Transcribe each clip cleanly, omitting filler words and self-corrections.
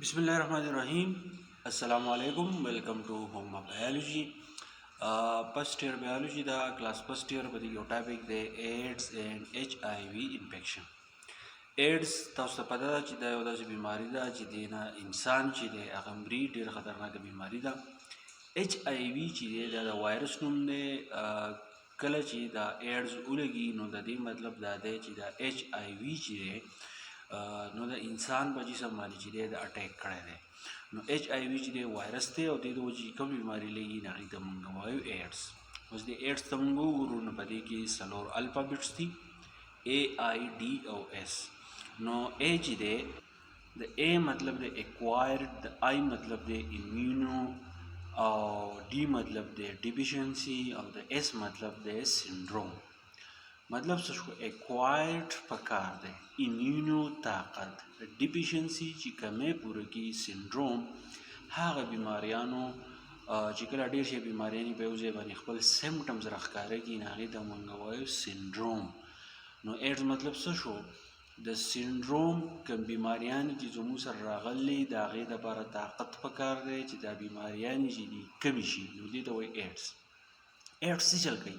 Bismillahirrahmanirrahim. Assalamu alaikum. Welcome to Home of Biology. First year biology da class first year په یو ټاپک دی AIDS and HIV infection. AIDS تاسو ته پته ده چې دا یو داسې بیماری ده چې دینه انسان چې دی هغه مري، ډېر خطرناکه بیماری ده. HIV چې دی دا د وایرس نوم دی. کله چې دا AIDS ولګي نو د دې مطلب دا دی چې دا HIV چې دی نو د انسان په جسم باندې چې دی د اټیک کړی دی. نو HIV چې دی وایرس دی او د دې د وجې کوم بیماري لګي نو هغې ته موږ وایو ایډز. اوس د ایډز ته موږ وګورو نو په دې کې څلور الفابیټس دي AIDOS. نو A چې دی د A مطلب دی ایکوایرډ، د I مطلب دی امیونو، او D مطلب دی ډیفیشنسي، او د S مطلب دی سنډروم. مطلب څه شو؟ ایکوایرډ پکار دی، امیونو طاقت، ډیفیشنسي چې کمی پوره کی، سنډروم هغه بیماریانو چې کله ډېر شي بیماریانې په یو ځای باندې خپل سیمټمز راښکاره کړي نو هغې ته موږ وایو سنډروم. نو ایډز مطلب څه شو؟ د سنډروم کوم بیماریانې چې زموږ سره راغلي د هغې دپاره طاقت پکار دی چې دا بیماریانې چې دي کمې شي، نو دې ته وایي ایډز. ایډز څه چل کوي؟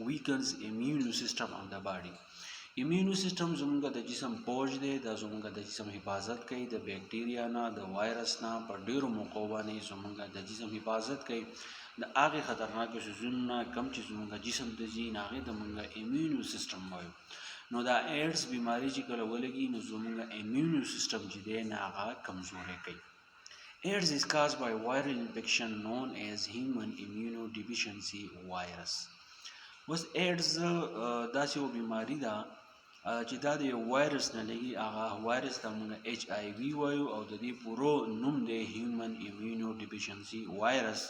ویکنز امیونو سیسټم آف د باډي. امیونو سیسټم زموږ د جسم فوج دی، دا زموږ د جسم حفاظت کوي د بیکټیریا نه، د وایرس نه. په ډېرو موقعو باندې زموږ د جسم حفاظت کوي د هغې خطرناکو څیزونو نه کوم چې زموږ جسم ته ځي، نو هغې ته موږ امیونو سیسټم وایو. نو دا ایډز بیماري چې کله ولګي نو زموږ امیونو سیسټم چې دی نو هغه کمزوری کوي. AIDS is caused by viral infection known as human immunodeficiency virus. اوس AIDS داسې یو بیماری ده چې دا د یو وایرس نه لګي، هغه وایرس ته موږ HIV وایو او د دې پورو نوم دی هیومن امونوډیفیشنسي وایرس.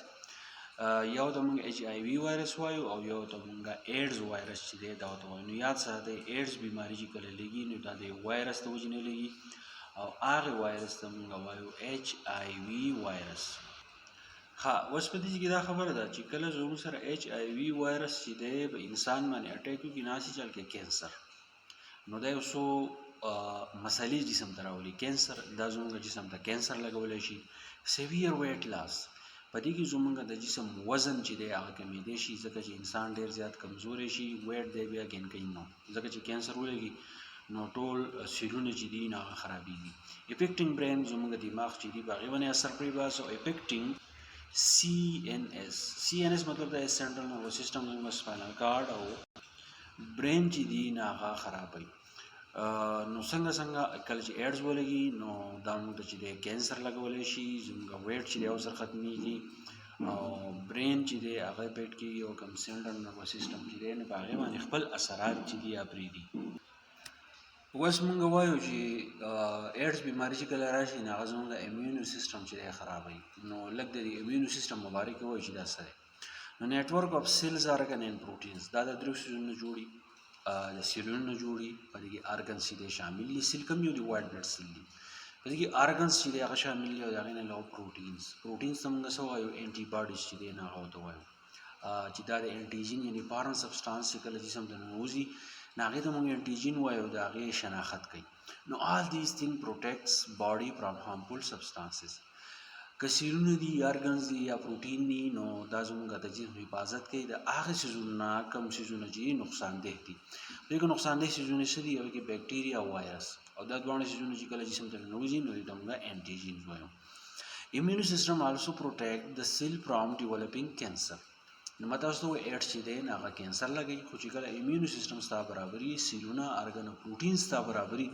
یو ته موږ HIV وایرس وایو او یو ته موږ AIDS وایرس چې دی دا ورته وایو. نو یاد ساتئ AIDS بیماری چې کله لګي نو دا د وایرس د وجې نه لګي او هغې وایرس ته موږ وایو HIV وایرس. ها اوس په دې کې دا خبره ده چې کله زموږ سره HIV وایرس چې دی په انسان باندې اټیک وکړي نو هسې چل کې کینسر، نو دا یو څو مسلې جسم ته راولي. کینسر دا زموږ جسم ته کینسر لګولی شي. سیویر ویټ لاس، په دې کې زموږ د جسم وزن چې دی هغه کمیدی شي ځکه چې انسان ډېر زیات کمزوری شي، ویټ دی بیا ګین کوي نو ځکه چې کینسر ولګي نو ټول سیلونه چې دي نو هغه خرابېږي. افیکټینګ برین، زموږ دماغ چې دي په هغې باندې اثر پرې باسي. او افیکټینګ CNS مطلب د سینټرل نروس سیسټم، زموږ سپاینل کارډ او برین چې دي نو هغه خرابوي. نو څنګه کله چې ایډز ولګي نو دا موږ ته چې دی کینسر لګولی شي، زموږ ویټ چې دی او سر ختمیږي او برین چې دی هغه افیکټ کېږي او کوم سینټرل نروس سیسټم چې دی نو په هغې باندې خپل اثرات چې دي یا پرېږدي. اوس موږ وایو چې ایډز بیماري چې کله راشي نو هغه زموږ د امیونو سیسټم چې دی خرابوي. نو لږ د دې امیونو سیسټم مبارک وایو چې دا څه دی. نو نیټورک اف سیلز، آرګن اینډ پروټینز، دا د درېو څیزونو جوړي، د سیلونو جوړي. په دې کې آرګنز چې دی شامل دي. سیل کوم یو دي؟ وایټ بلډ سیل دي. په دې کې آرګنز چې دی هغه شامل دي او د هغې نه علاوه پروټینز ته موږ څه وایو؟ انټي باډیز چې دی نو هغه ورته وایو چې دا د انټیجن یعنې فارن سبسټانس چې کله جسم ته ننوځي نو هغې ته موږ انټیجن وایو، د هغې شناخت کوي. نو آل دیز تھنګ پروټیکټس باډي فرام هارمفul substances. که سیلونه دي، ارګنز دي یا پروټین دي نو دا زموږ د جسم حفاظت کوي د هغې څیزونو نه کوم څیزونه چې نقصان ده دي. په دې کې نقصان ده څیزونه څه دي؟ یو کې بیکټیریا او وایرس، او دا دواړه څیزونه چې کله جسم ته ننوځي نو دې ته موږ انټیجنز وایو. امیونو سیسټم آلسو پروټیکټ د سیل فرام ډیولپینګ کینسر. نو ما تاسو ته وایي ایډز چې دی نو هغه کینسر لګوي، خو چې کله امیونو سیسټم ستا برابري، سیلونه، ارګن او پروټین ستا برابري،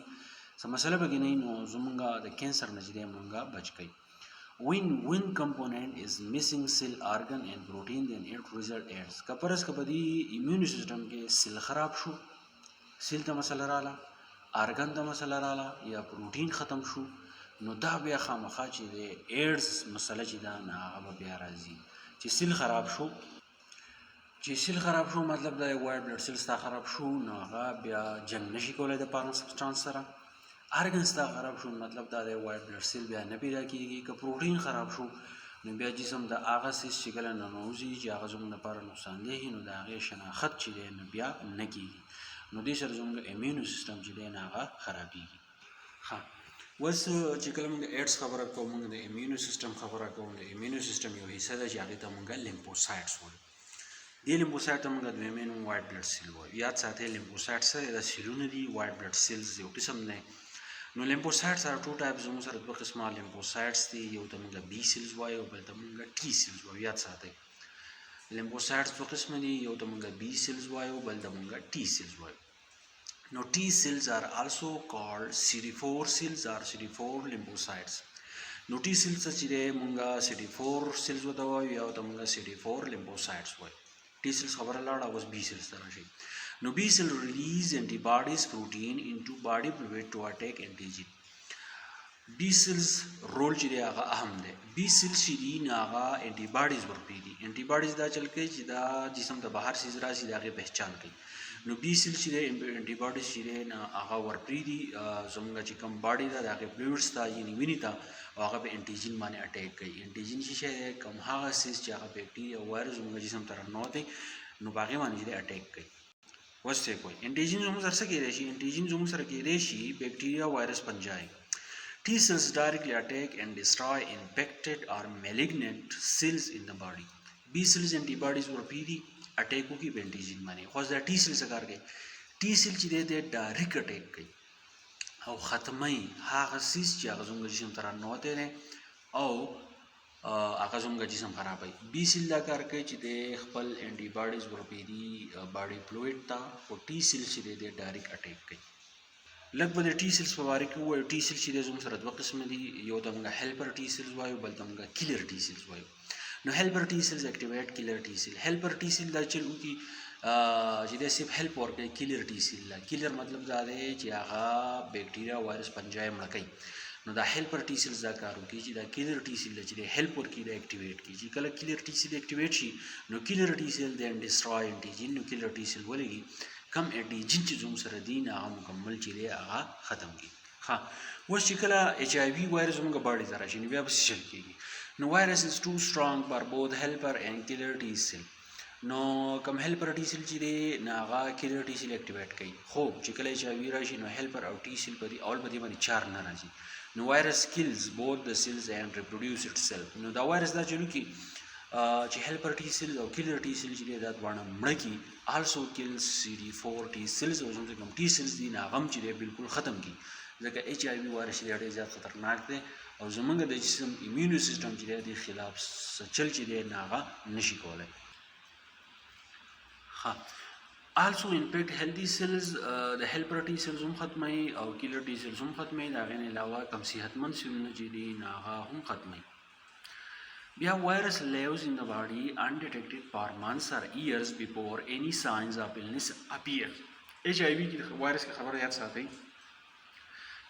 څه مسله پکې نه وي نو زموږ د کینسر نه چې دی موږ بچ کوي. When one component is missing, cell, organ and protein, then it result AIDS. که فرض که په دې امیونو سیسټم کې سیل خراب شو، سیل ته مسله راله، ارګن ته مسله راله یا پروټین ختم شو، نو دا بیا خامخا چې دی ایډز مسله چې ده نه هغه به بیا راځي. چې سیل خراب شو مطلب دا وایټ بلډ سیل ستا خراب شو نو هغه بیا جنګ نشي کولی د فارن سبسټانس سره. ارګن ستا خراب شو مطلب دا دی وایټ بلډ سیل بیا نه پیدا کېږي. که پروټین خراب شو نو بیا جسم د هغه سیس چې کله ننوځي چې هغه زموږ لپاره نقصان دی نو د هغې شناخت چې دی نو بیا نه کېږي. نو دې سره زموږ امیونو سیسټم چې دی نو هغه خرابېږي. ښه اوس چې کله موږ د ایډز خبره کوو موږ د امیونو سیستم خبره کوو د امیونو سیستم یو حصه ده چې هغې ته موږ لیمفوسایټس وایو دې لیمفوسایټ ته موږ دویمې نوم وایټ بلډ سیل وایو یاد ساتئ لیمفوسایټ څه دی دا سیلونه دي وایټ بلډ سیلز یو قسم دی نو لیمفوسایټس are two types زموږ سره دوه قسمه لیمفوسایټس دي یو ته موږ بي سیلز وایو بل ته موږ ټي سیلز وایو یاد ساتئ لیمفوسایټس دوه قسمه دي یو ته موږ بي سیلز وایو بل ته موږ ټي سیلز وایو Now T cells are also called CD4 cells or CD4 lymphocytes. نو T cells چې دی مونږه CD4 cells وته وایو یا ته مونږه CD4 lymphocytes وایو. T cells خبره لاړه اوس B cells ته راشي. نو B cell release antibodies protein into body fluid to attack antigen. B cells رول چې دی هغه اهم دی. B cells چې دی نه هغه antibodies ورپی دي. antibodies دا چل کوي چې دا جسم ته بهر سیز راشي دا غي پہچان کوي. نو بی سیل چې دی انټي باډیز چې دی نه هغه ورپریدي زموږ چې کوم باډي ده د هغې فلویډس ته یعنې وینې ته او هغه په انټیجن باندې اټیک کوي انټیجن چې شی دی کوم هغه سیز چې هغه بیکټیریا او وایرس زموږ جسم ته راننوتی نو په هغې باندې چې دی اټیک کوي اوس څه کوي انټیجن زموږ سره څه کیدی شي انټیجن زموږ سره کیدی شي بیکټیریا وایرس پنجای T cells directly attack and destroy infected or malignant cells in the body. B cells antibodies ورپیدي اٹیکو کی بینټیجن باندې خو دا ټي سیل څه کار کوي ټي سیل چې دی ډایرکټ اٹیک کوي او ختمي هغه سیس چې هغه زموږ جسم ته راننوتی دی او هغه زموږ جسم خرابوي بي سیل دا کار کوي چې دی خپل انټي باډیز ورپیدي باډي فلویډ ته خو ټي سیل چې دی ډایرکټ اٹیک کوي لږ به د ټي سیلز په باره کې ووایو ټي سیل چې دی زموږ سره دوه قسمه دي یو ته موږ هیلپر ټي سیلز وایو بل ته موږ کیلر ټي سیلز وایو نو هیلپر ټي سیلز اکټیویټ کیلر ټي سیل هیلپر ټي سیل دا چل وکړي چې دی صرف هیلپ ورکوي کیلر ټي سیل لا کیلر مطلب دا دی چې هغه بیکټیریا وایرس پنجای مړه کوي نو دا هیلپر ټي سیلز دا کار وکړي چې دا کیلر ټي سیل چې دی هیلپ ورکوي دا اکټیویټ کړي چې کله کیلر ټي سیل اکټیویټ شي نو کیلر ټي سیل دین ډسټروای انټیجن نو کیلر ټي سیل ولګي کم انټیجن چې زموږ سره دی نه هغه مکمل چې دی هغه ختم کړي ها اوس چې کله ایچ آی وي وایرس زموږ باډي ته راشي نو بیا به څه چل کېږي نو وایرس از ټو سټرانګ فار بوث هیلپر اینڈ کیلر ټي سیل نو کم هیلپر ټي سیل چې دی نه هغه کیلر ټي سیل اکټیویټ کوي خو چې کله ایچ آی وي راشي نو هیلپر او ټي سیل په دې اول په دې باندې چار نه راځي نو وایرس کیلز بوث د سیلز اینڈ ریپروډیوس اټسیلف نو دا وایرس دا چلو کې چې هیلپر ټي سیل او کیلر ټي سیل چې دی دا دواړه مړه کړي آلسو کیلز CD4 ټي سیلز او زموږ کوم ټي سیلز دي نه هغه هم چې دی بالکل ختم کړي ځکه ایچ آی وي وایرس ډېر زیات خطرناک دی او زموږ د جسم ایمیونو سیستم چې دی د خلاف چل چې دی نه هغه نشي کولی ها also infect healthy cells د هیلپر ټي سیلز هم ختموي او کیلر ټي سیلز هم ختموي د هغې نه علاوه کم صحتمند سیلونه چې دي نه هغه هم ختموي بیا وایرس lives in the body undetected for months or years before any signs of illness appear ایچ آی وي کې وایرس کې خبره یاد ساتئ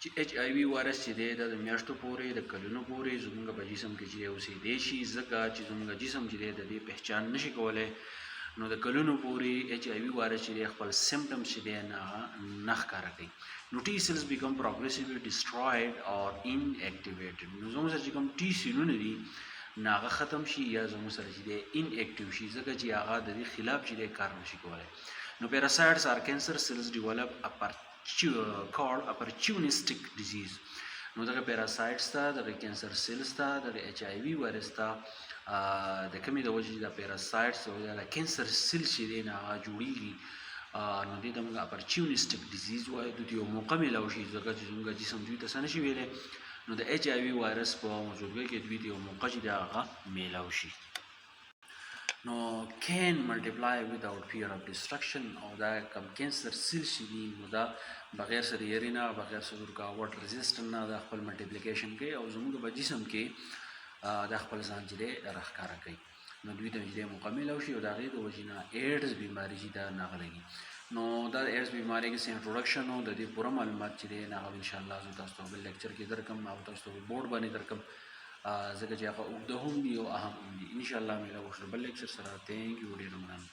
چې ایچ آی وي وایرس چې دی دا د میاشتو پورې د کلونو پورې زموږ په جسم کې چې دی اوسېدی شي ځکه چې زموږ جسم چې دی د دې پہچان نشي کولی نو د کلونو پورې ایچ آی وي وایرس چې دی خپل سمټمز چې دی نه ښکاره کوي نو ټي سیلز بیکم پروګریسیولی ډسټرایډ اور اناکټیویټډ نو زموږ سره چې کوم ټي سیلونه دي نه هغه ختم شي یا زموږ سره چې دی ان اکټیو شي ځکه چې هغه د دې خلاف چې دی کار نشي کولی نو پیراسایټس آر کینسر سیلز ډیولپ called opportunistic disease نو دغه پیراسایټس ته دغه کینسر سیلز ته دغه ایچ آی وي وایرس ته د کمې د وجې د پیراسایټس او د کینسر سیل چې دی نه هغه جوړېږي نو دې ته موږ اپرچونسټک ډیزیز وایو دوی ته یو موقع میلاو شي ځکه چې زموږ جسم دوی ته څه نشي ویلی نو د ایچ آی وي وایرس په موجودګۍ کې دوی ته یو موقع چې دی هغه میلاو شي نو can multiply without fear of destruction او دا کم کینسر سیل شي دي نو دا بغیر سره یری نه بغیر سره رکاوټ رزسټنټ نه دا خپل ملټیپلیکیشن کوي او زموږ په جسم کې دا خپل ځان چې دی راښکاره کوي نو دوی ته چې دی موقع میلاو شي او د هغې د وجې نه ایډز بیماري چې دا نه هغه لګي نو دا د ایډز بیمارۍ کې څه انټروډکشن او د دې پوره معلومات چې دی نه هغه انشاءالله زه تاسو ته بل لیکچر کې درکړم او تاسو ته بورډ باندې درکړم ځکه چې هغه اوږده هم دي او اهم هم دي انشاءالله میلاو شو بل لیکچر سره تھینک یو ډېر مننه